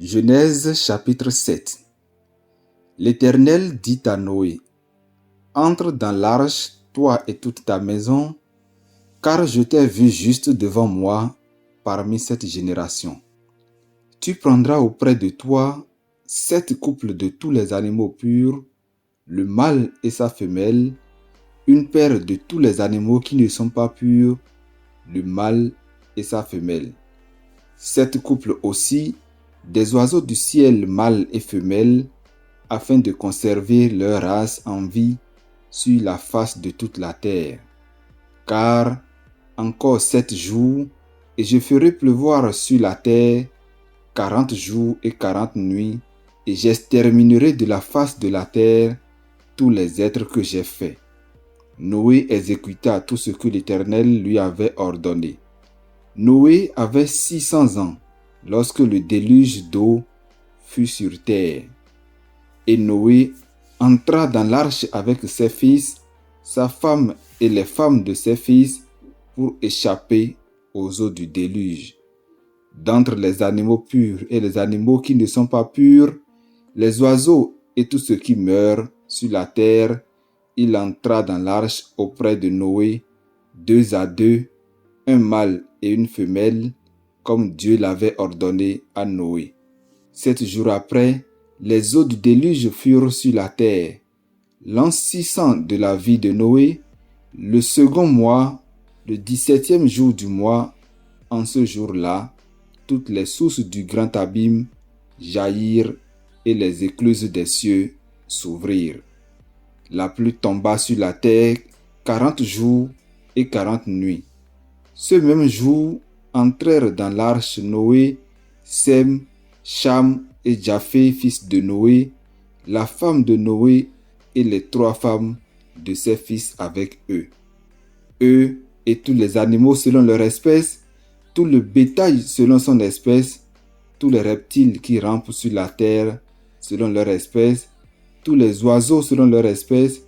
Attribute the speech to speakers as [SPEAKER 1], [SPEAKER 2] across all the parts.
[SPEAKER 1] Genèse chapitre 7. L'Éternel dit à Noé: Entre dans l'arche, toi et toute ta maison, car je t'ai vu juste devant moi parmi cette génération. Tu prendras auprès de toi 7 couples de tous les animaux purs, le mâle et sa femelle, une paire de tous les animaux qui ne sont pas purs, le mâle et sa femelle. 7 couples aussi des oiseaux du ciel mâles et femelles, afin de conserver leur race en vie sur la face de toute la terre. Car encore 7 jours, et je ferai pleuvoir sur la terre 40 jours et 40 nuits, et j'exterminerai de la face de la terre tous les êtres que j'ai faits. Noé exécuta tout ce que l'Éternel lui avait ordonné. Noé avait 600 ans lorsque le déluge d'eau fut sur terre. Et Noé entra dans l'arche avec ses fils, sa femme et les femmes de ses fils pour échapper aux eaux du déluge. D'entre les animaux purs et les animaux qui ne sont pas purs, les oiseaux et tout ce qui meurt sur la terre, il entra dans l'arche auprès de Noé, 2 à 2, un mâle et une femelle, comme Dieu l'avait ordonné à Noé. 7 jours après, les eaux du déluge furent sur la terre. L'an 600 de la vie de Noé, le second mois, le 17e jour du mois, en ce jour-là, toutes les sources du grand abîme jaillirent et les écluses des cieux s'ouvrirent. La pluie tomba sur la terre 40 jours et 40 nuits. Ce même jour entrèrent dans l'arche Noé, Sem, Cham et Japheth, fils de Noé, la femme de Noé et les 3 femmes de ses fils avec eux. Eux et tous les animaux selon leur espèce, tout le bétail selon son espèce, tous les reptiles qui rampent sur la terre selon leur espèce, tous les oiseaux selon leur espèce,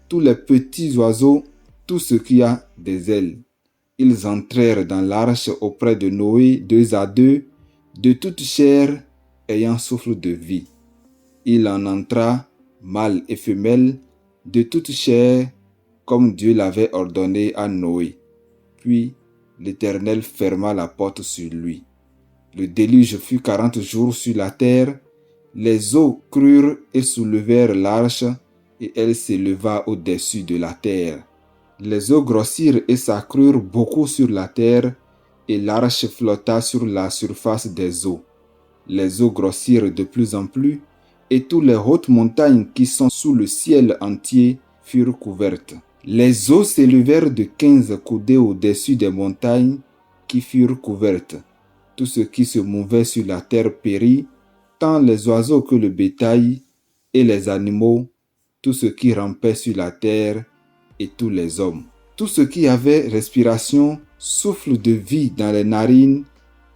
[SPEAKER 1] tous les petits oiseaux, tout ce qui a des ailes. Ils entrèrent dans l'arche auprès de Noé 2 à 2, de toute chair ayant souffle de vie. Il en entra, mâle et femelle, de toute chair, comme Dieu l'avait ordonné à Noé. Puis l'Éternel ferma la porte sur lui. Le déluge fut 40 jours sur la terre. Les eaux crurent et soulevèrent l'arche, et elle s'éleva au-dessus de la terre. Les eaux grossirent et s'accrurent beaucoup sur la terre, et l'arche flotta sur la surface des eaux. Les eaux grossirent de plus en plus, et toutes les hautes montagnes qui sont sous le ciel entier furent couvertes. Les eaux s'élevèrent de 15 coudées au-dessus des montagnes qui furent couvertes. Tout ce qui se mouvait sur la terre périt, tant les oiseaux que le bétail et les animaux, tout ce qui rampait sur la terre et tous les hommes. Tout ce qui avait respiration, souffle de vie dans les narines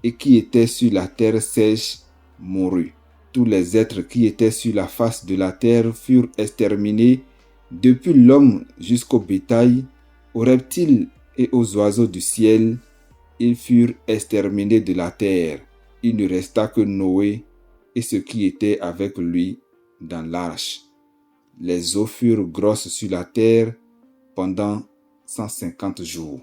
[SPEAKER 1] et qui était sur la terre sèche mourut. Tous les êtres qui étaient sur la face de la terre furent exterminés, depuis l'homme jusqu'au bétail, aux reptiles et aux oiseaux du ciel. Ils furent exterminés de la terre. Il ne resta que Noé et ceux qui étaient avec lui dans l'arche. Les eaux furent grosses sur la terre pendant 150 jours.